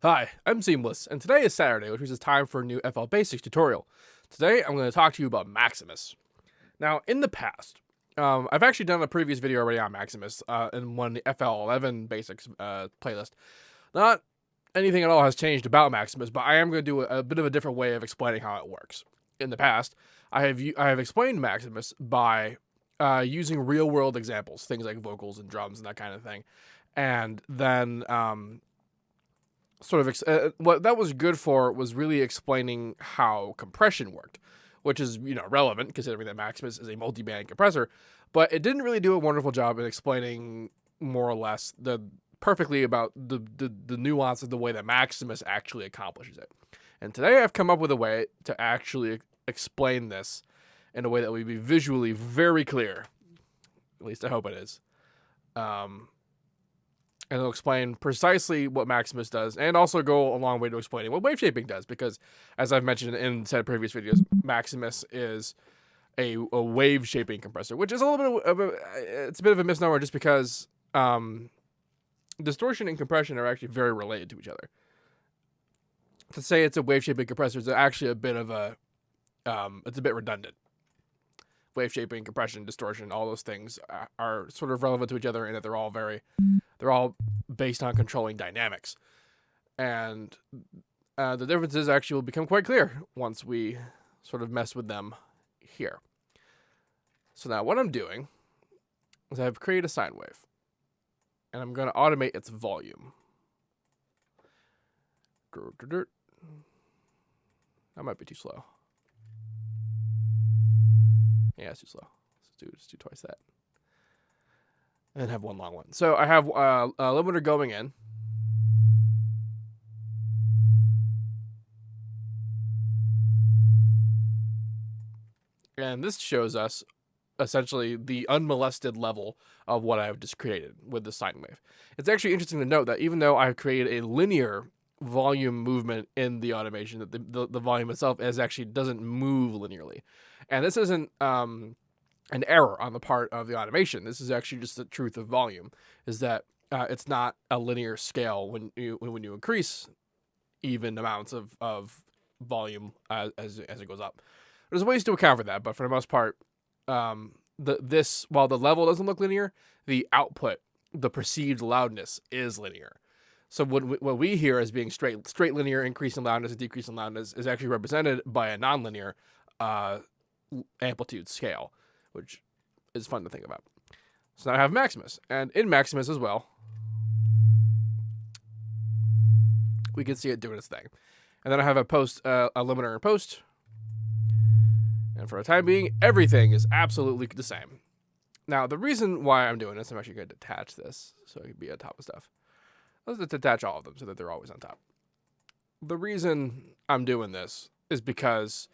Hi, I'm Seamless, and today is Saturday, which means it's time for a new FL Basics tutorial. Today, I'm going to talk to you about Maximus. Now, in the past, I've actually done a previous video already on Maximus in one FL11 Basics playlist. Not anything at all has changed about Maximus, but I am going to do a bit of a different way of explaining how it works. In the past, I have explained Maximus by using real-world examples, things like vocals and drums and that kind of thing, and then what that was good for was really explaining how compression worked, which is relevant considering that Maximus is a multi-band compressor, but it didn't really do a wonderful job in explaining more or less perfectly about the nuance of the way that Maximus actually accomplishes it. And today I've come up with a way to actually explain this in a way that would be visually very clear. At least I hope it is. And it'll explain precisely what Maximus does, and also go a long way to explaining what wave shaping does, because, as I've mentioned in said previous videos, Maximus is a wave shaping compressor, which is a little bit of it's a bit of a misnomer, just because distortion and compression are actually very related to each other. To say it's a wave shaping compressor is actually a bit of a it's a bit redundant. Wave shaping, compression, distortion, all those things are sort of relevant to each other in that they're all based on controlling dynamics. And the differences actually will become quite clear once we sort of mess with them here. So now what I'm doing is I've created a sine wave, and I'm going to automate its volume. That might be too slow. Yeah, it's too slow. Let's do twice that. And then have one long one. So I have a limiter going in. And this shows us essentially the unmolested level of what I've just created with the sine wave. It's actually interesting to note that even though I've created a linear volume movement in the automation, that the volume itself doesn't move linearly. And this isn't an error on the part of the automation. This is actually just the truth of volume, is that it's not a linear scale when you increase even amounts of volume as it goes up. There's ways to account for that, but for the most part, while the level doesn't look linear, the output, the perceived loudness, is linear. So what we hear as being straight linear increase in loudness and decrease in loudness is actually represented by a nonlinear amplitude scale, which is fun to think about. So now I have Maximus, and in Maximus as well, we can see it doing its thing. And then I have a limiter in post, and for the time being, everything is absolutely the same. Now, the reason why I'm doing this, I'm actually going to detach this so it can be on top of stuff. Let's detach all of them so that they're always on top. The reason I'm doing this is because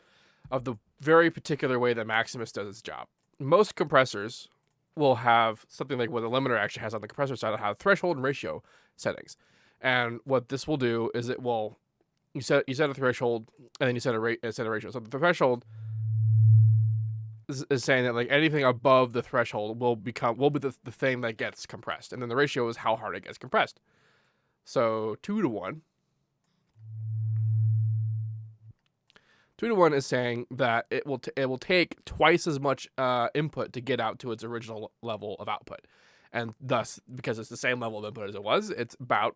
of the very particular way that Maximus does its job. Most compressors will have something like what the limiter actually has on the compressor side. It'll have threshold and ratio settings. And what this will do is you set a threshold, and then you set a ratio. So the threshold is saying that like anything above the threshold will be the thing that gets compressed. And then the ratio is how hard it gets compressed. So 2 to 1. 2 to 1 is saying that it will take twice as much input to get out to its original level of output, and thus, because it's the same level of input as it was, it's about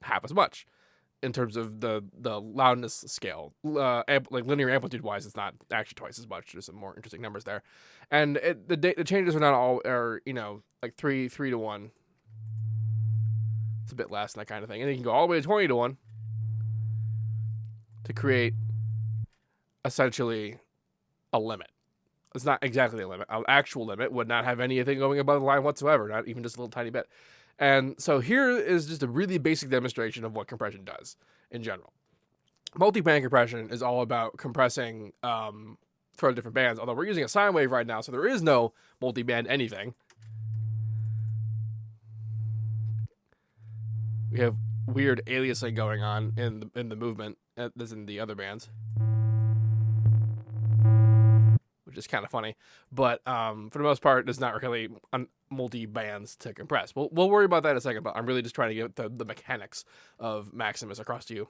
half as much in terms of the loudness scale. Like linear amplitude wise, it's not actually twice as much. There's some more interesting numbers there, and the changes are not all like 3 to 1. It's a bit less and that kind of thing, and you can go all the way to 20 to 1 to create essentially a limit. It's not exactly a limit. An actual limit would not have anything going above the line whatsoever, not even just a little tiny bit. And so here is just a really basic demonstration of what compression does in general. Multi-band compression is all about compressing for different bands, although we're using a sine wave right now, so there is no multi-band anything. We have weird aliasing going on in the movement, as in the other bands. which is kind of funny. But for the most part, there's not really multi-bands to compress. We'll worry about that in a second, but I'm really just trying to get the mechanics of Maximus across to you.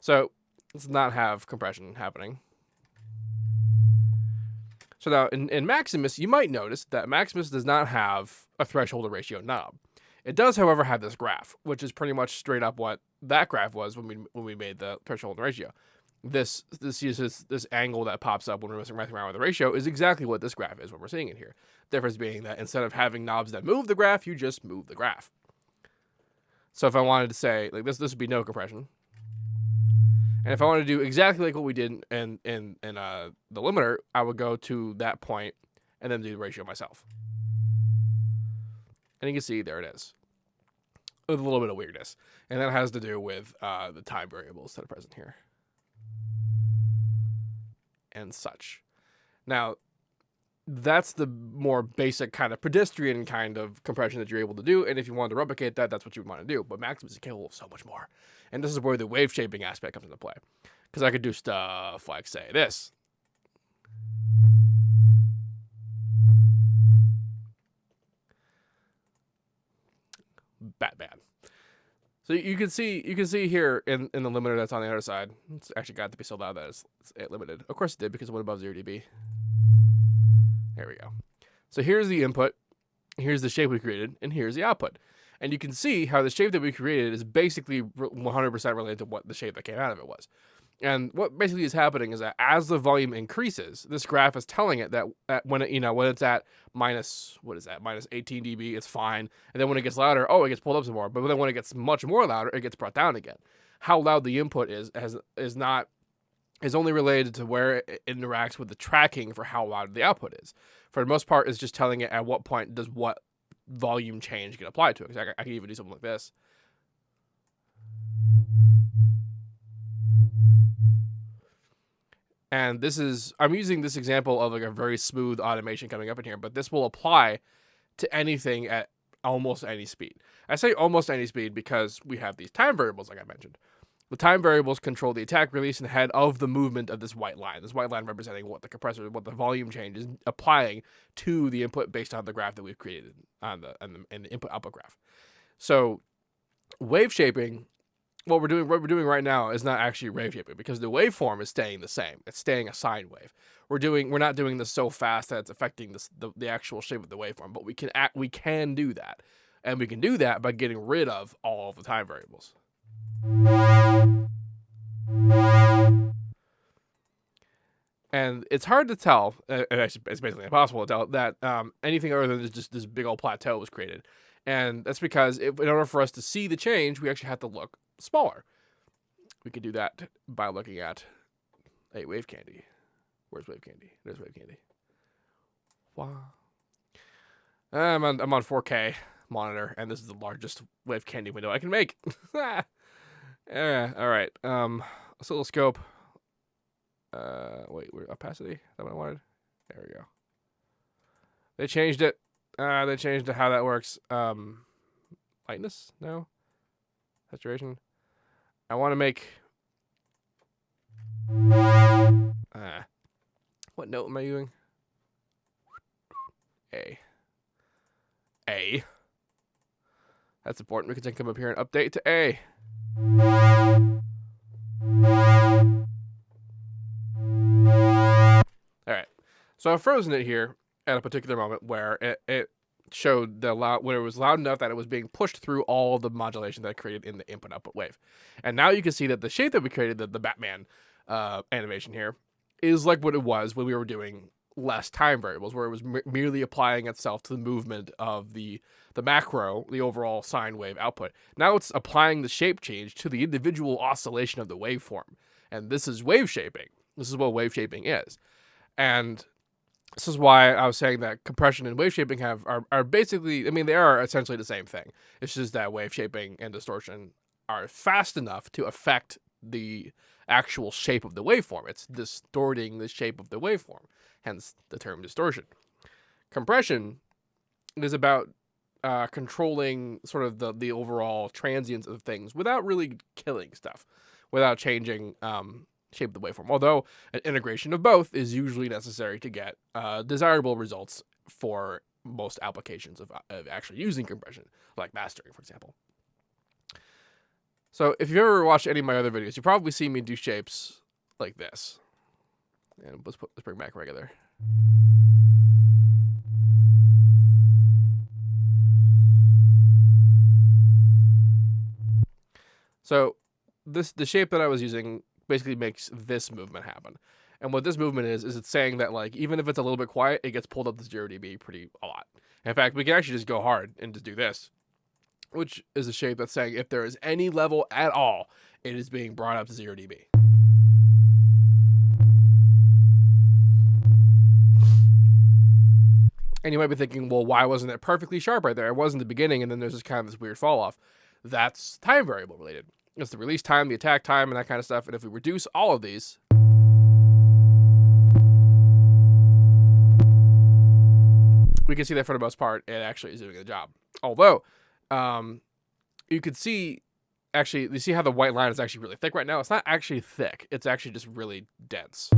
So let's not have compression happening. So now in Maximus, you might notice that Maximus does not have a threshold to ratio knob. It does, however, have this graph, which is pretty much straight up what that graph was when we made the threshold and ratio. This uses this angle that pops up when we're messing around with the ratio is exactly what this graph is when we're seeing it here. Difference being that instead of having knobs that move the graph, you just move the graph. So if I wanted to say like this would be no compression. And if I want to do exactly like what we did in the limiter, I would go to that point and then do the ratio myself. And you can see there it is, with a little bit of weirdness. And that has to do with the time variables that are present here. And such. Now, that's the more basic kind of pedestrian kind of compression that you're able to do. And if you wanted to replicate that, that's what you would want to do. But Maximus is capable of so much more. And this is where the wave shaping aspect comes into play. Because I could do stuff like, say, this. Batman. So you can see here in the limiter that's on the other side. It's actually got to be so loud that it's limited. Of course it did because it went above 0 dB. There we go. So here's the input, here's the shape we created, and here's the output. And you can see how the shape that we created is basically 100% related to what the shape that came out of it was. And what basically is happening is that as the volume increases, this graph is telling it that when it's at minus 18 dB, it's fine. And then when it gets louder, oh, it gets pulled up some more. But then when it gets much more louder, it gets brought down again. How loud the input is only related to where it interacts with the tracking for how loud the output is. For the most part, it's just telling it at what point does what volume change get applied to it. Because I can even do something like this. And I'm using this example of like a very smooth automation coming up in here, but this will apply to anything at almost any speed. I say almost any speed because we have these time variables, like I mentioned. The time variables control the attack, release, and head of the movement of this white line. This white line representing what the volume change is applying to the input based on the graph that we've created on the input-output graph. So wave shaping, what we're doing right now is not actually wave shaping because the waveform is staying the same. It's staying a sine wave. We're not doing this so fast that it's affecting the actual shape of the waveform, but we can do that. And we can do that by getting rid of all of the time variables. And it's hard to tell, it's basically impossible to tell, that anything other than just this big old plateau was created. And that's because in order for us to see the change, we actually have to look smaller. We could do that by looking at a wave candy. Where's wave candy? There's wave candy. Wow. I'm on 4K monitor, and this is the largest wave candy window I can make. All right. Oscilloscope. Wait, opacity? Is that what I wanted? There we go. They changed it. They changed how that works. Lightness? No. Saturation. I want to make. What note am I doing? A. That's important because I can come up here and update to A. All right. So I've frozen it here at a particular moment where it showed when it was loud enough that it was being pushed through all of the modulation that I created in the input-output wave. And now you can see that the shape that we created, the Batman animation here, is like what it was when we were doing less time variables, where it was merely applying itself to the movement of the macro, the overall sine wave output. Now it's applying the shape change to the individual oscillation of the waveform. And this is wave shaping. This is what wave shaping is. And this is why I was saying that compression and wave shaping are basically, they are essentially the same thing. It's just that wave shaping and distortion are fast enough to affect the actual shape of the waveform. It's distorting the shape of the waveform, hence the term distortion. Compression is about controlling sort of the overall transience of things without really killing stuff, without changing shape the waveform. Although an integration of both is usually necessary to get desirable results for most applications of actually using compression, like mastering, for example. So if you've ever watched any of my other videos, you probably see me do shapes like this. And let's bring back regular. So the shape that I was using basically makes this movement happen. And what this movement is it's saying that, like, even if it's a little bit quiet, it gets pulled up to 0 dB a lot. In fact, we can actually just go hard and just do this, which is a shape that's saying if there is any level at all, it is being brought up to 0 dB. And you might be thinking, well, why wasn't it perfectly sharp right there? It was in the beginning, and then there's this weird fall off. That's time variable related. It's the release time, the attack time, and that kind of stuff. And if we reduce all of these, we can see that for the most part, it actually is doing the job. Although, you could see, actually, you see how the white line is actually really thick right now? It's not actually thick. It's actually just really dense.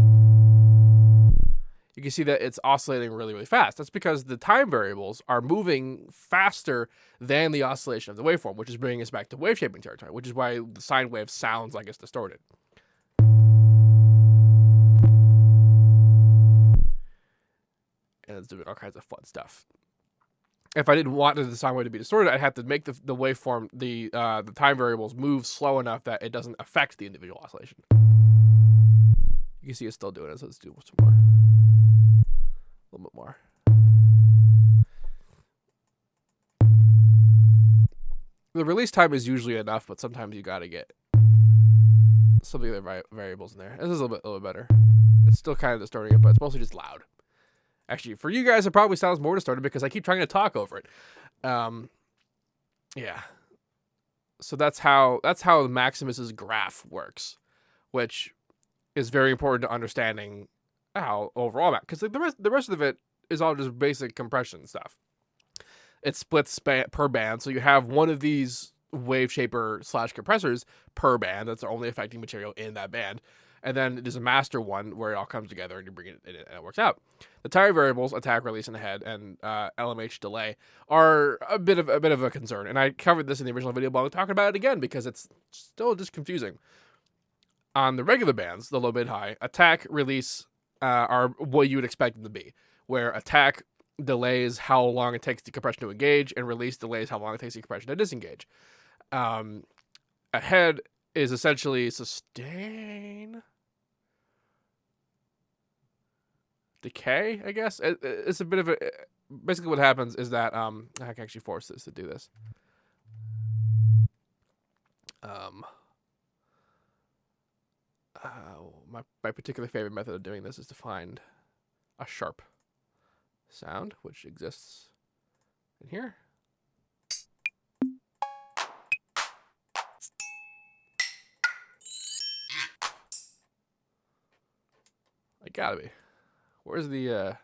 You can see that it's oscillating really, really fast. That's because the time variables are moving faster than the oscillation of the waveform, which is bringing us back to wave shaping territory, which is why the sine wave sounds like it's distorted. And it's doing all kinds of fun stuff. If I didn't want the sine wave to be distorted, I'd have to make the waveform, the time variables move slow enough that it doesn't affect the individual oscillation. You can see it's still doing it, so let's do some more. A little bit more. The release time is usually enough, but sometimes you gotta get some of the other variables in there. This is a little bit better. It's still kind of distorting it, but it's mostly just loud. Actually, for you guys, it probably sounds more distorted because I keep trying to talk over it. Yeah. So that's how Maximus's graph works, which is very important to understanding how overall, because the rest of it is all just basic compression stuff. It splits per band, so you have one of these wave shaper / compressors per band. That's the only affecting material in that band. And then there's a master one where it all comes together and you bring it and it works out. The time variables, attack, release, and head, and LMH delay are a bit of a concern. And I covered this in the original video, but I'm talking about it again because it's still just confusing. On the regular bands, the low, mid, high, attack, release are what you would expect them to be, where attack delays how long it takes the compression to engage, and release delays how long it takes the compression to disengage. A head is essentially sustain. Decay, I guess. It's a bit of a... Basically what happens is that... I can actually force this to do this. My particular favorite method of doing this is to find a sharp sound, which exists in here. I gotta be. Where's the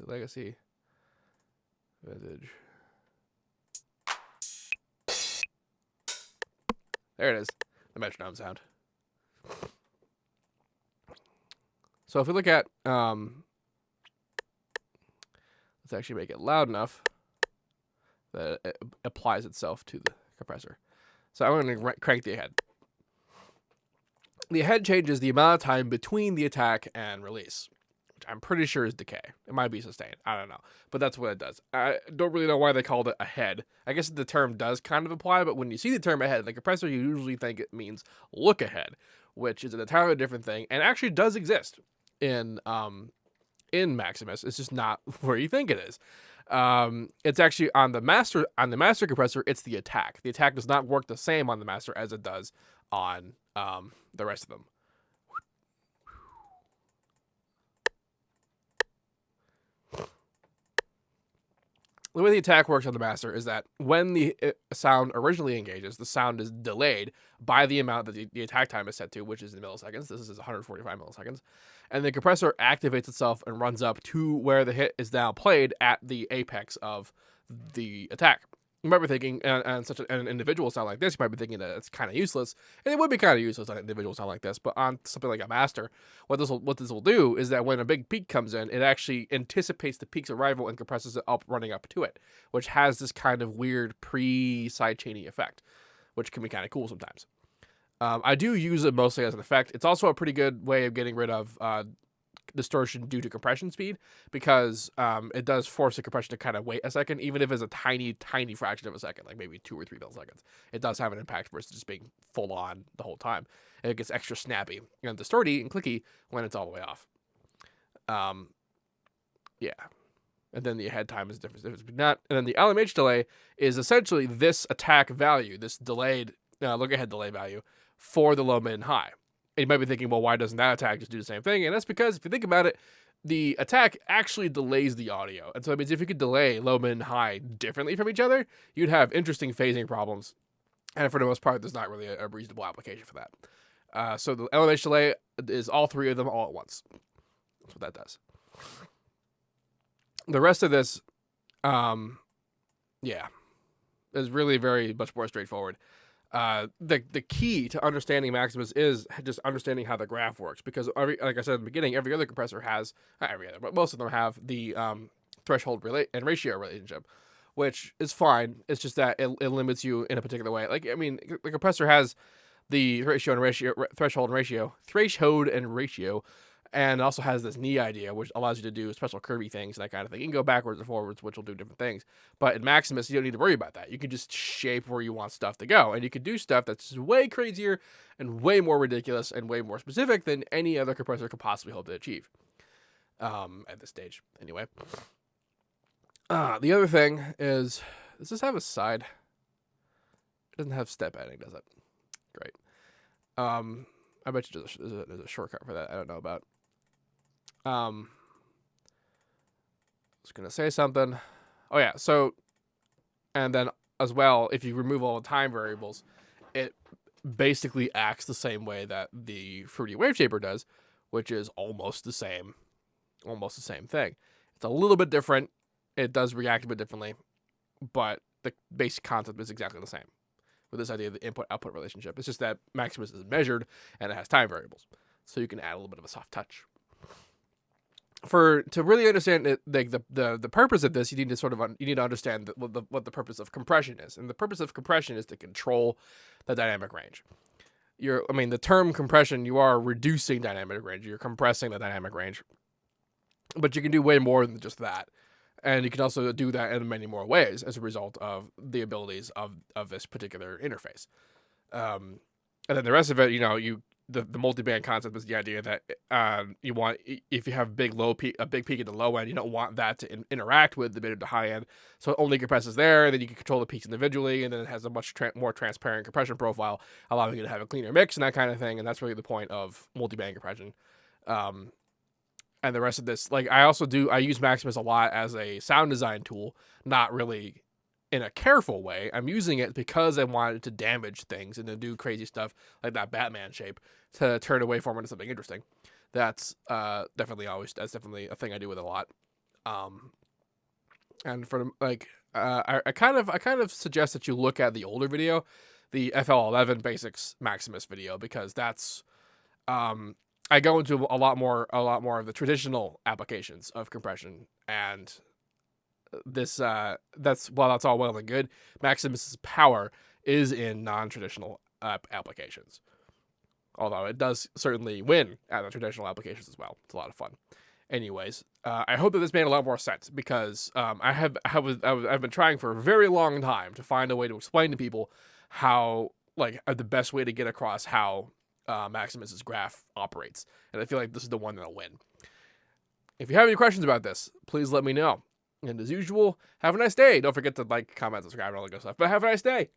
legacy vintage? There it is. The metronome sound. So if we look at, let's actually make it loud enough that it applies itself to the compressor. So I'm going to crank the head. The head changes the amount of time between the attack and release, which I'm pretty sure is decay. It might be sustained. I don't know. But that's what it does. I don't really know why they called it a head. I guess the term does kind of apply, but when you see the term ahead in the compressor, you usually think it means look ahead, which is an entirely different thing and actually does exist in Maximus. It's just not where you think it is. It's actually on the master compressor, it's the attack. The attack does not work the same on the master as it does on the rest of them. The way the attack works on the master is that when the sound originally engages, the sound is delayed by the amount that the attack time is set to, which is in milliseconds. This is 145 milliseconds. And the compressor activates itself and runs up to where the hit is now played at the apex of the attack. You might be thinking, and such an individual sound like this, you might be thinking that it's kind of useless, and it would be kind of useless on an individual sound like this. But on something like a master, what this will do is that when a big peak comes in, it actually anticipates the peak's arrival and compresses it up, running up to it, which has this kind of weird pre-sidechaining effect, which can be kind of cool sometimes. I do use it mostly as an effect. It's also a pretty good way of getting rid of distortion due to compression speed, because it does force the compression to kind of wait a second, even if it's a tiny fraction of a second, like maybe 2 or 3 milliseconds. It does have an impact versus just being full on the whole time. And it gets extra snappy and distorty and clicky when it's all the way off. Yeah. And then the ahead time is different. And then the LMH delay is essentially this attack value, this delayed look ahead delay value for the low, mid, and high. And you might be thinking, well, why doesn't that attack just do the same thing? And that's because if you think about it, the attack actually delays the audio. And so it means if you could delay low, mid, and high differently from each other, you'd have interesting phasing problems. And for the most part, there's not really a reasonable application for that. So the LMH delay is all 3 of them all at once. That's what that does. The rest of this, is really very much more straightforward. The key to understanding Maximus is just understanding how the graph works, because like I said in the beginning, every other compressor has, not every other, but most of them have the threshold and ratio relationship, which is fine. It's just that it limits you in a particular way. Like, I mean, the compressor has the threshold and ratio, and also has this knee idea, which allows you to do special curvy things and that kind of thing. You can go backwards or forwards, which will do different things. But in Maximus, you don't need to worry about that. You can just shape where you want stuff to go. And you can do stuff that's way crazier and way more ridiculous and way more specific than any other compressor could possibly hope to achieve. At this stage, anyway. The other thing is, does this have a side? It doesn't have step editing, does it? Great. I bet you there's a shortcut for that I don't know about. I was going to say something. Oh, yeah. So, and then as well, if you remove all the time variables, it basically acts the same way that the Fruity Wave Shaper does, which is almost the same thing. It's a little bit different. It does react a bit differently, but the basic concept is exactly the same with this idea of the input-output relationship. It's just that Maximus is measured and it has time variables, so you can add a little bit of a soft touch. To really understand it, the purpose of this, you need to understand what the purpose of compression is, and the purpose of compression is to control the dynamic range. The term compression, you are reducing dynamic range. You're compressing the dynamic range, but you can do way more than just that, and you can also do that in many more ways as a result of the abilities of this particular interface. And then the rest of it, the multiband concept is the idea that you want, if you have a big peak at the low end, you don't want that to interact with the mid or the high end, so it only compresses there, and then you can control the peaks individually, and then it has a much more transparent compression profile, allowing you to have a cleaner mix and that kind of thing, and that's really the point of multiband compression. And the rest of this, I use Maximus a lot as a sound design tool, not really in a careful way. I'm using it because I wanted to damage things and to do crazy stuff like that Batman shape to turn away from it into something interesting. That's definitely a thing I do with it a lot. And for I kind of suggest that you look at the older video, the FL11 Basics Maximus video, because that's I go into a lot more of the traditional applications of compression, and this that's all well and good. Maximus's power is in non-traditional applications, although it does certainly win at the traditional applications as well. It's a lot of fun. Anyways, I hope that this made a lot more sense, because I've been trying for a very long time to find a way to explain to people how the best way to get across how Maximus's graph operates, and I feel like this is the one that'll win. If you have any questions about this, please let me know. And as usual, have a nice day. Don't forget to like, comment, subscribe, and all that good stuff. But have a nice day.